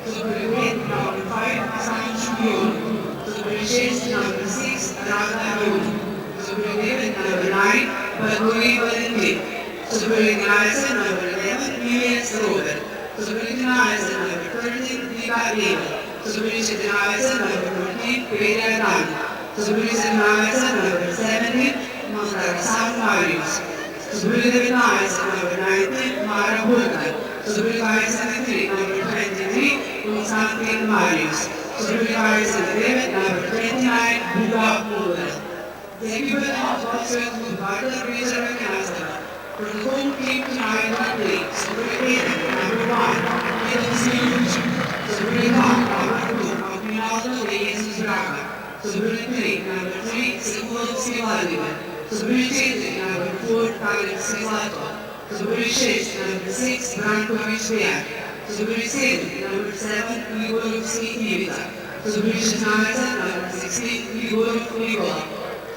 Superintendent number 5, Sam Chuyon. Superintendent number 6, Radha Yun. Superintendent number 9, Paduri Valentin. Superintendent number 11, Julius Robert. Superintendent number 13, Dika Abel. Superintendent number 14, Peter Dan. Superintendent number 17, Mr. Sam Marius. Superintendent number 19, Mara Hulkan. Superintendent number 23, Constantine Marius. Superintendent number 29, Buga Mulan. Thank you very much also to Bharata Reserve Cancer for the home team tonight on play. Superintendent number 1, Peter Silucci. Superintendent number 2, Aguinaldo de Jesus Braga. Superintendent number 3, Sigmund Sivaldivan. Superintendent number 4, Khalid Silato. Superintendent number 6, Brankovic Beak. Superintendent number 7, Igor Ivita. Superintendent number 16, Igor Nicola.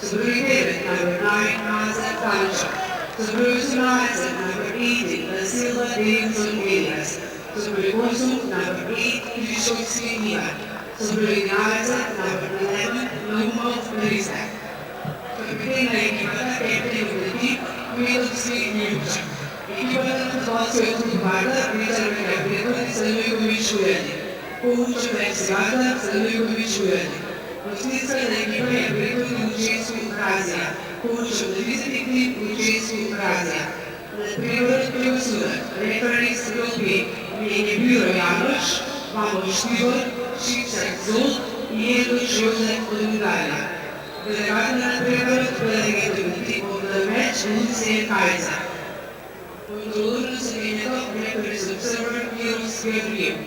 Superintendent number 9, Nazar Tansha. Superintendent number 18, Da Silva Davidson Elias. Superintendent number 8, Krishok Siniva. Superintendent number 11, Lumov Rizak. Kapiten na ekipa captain of the team, Will Siniva. Ekipa ng Tosse to Bharata Reserve Capital Salvegovic Ueli. Coach of Exgata Salvegovic Ueli. Assistant da equipa é Brito Lucenzo Brazia, coach of the visiting team Lucenzo Brazia. The prior clausura, referees Ropi, Mienebiro Janos, Vamos Tibor, Shipsak Zul e Elos Joseph Olugala. Delegado na primeira delegate of the match, Hussein Kaiser. Controller no seguimento, referees observer Miros Gabriel.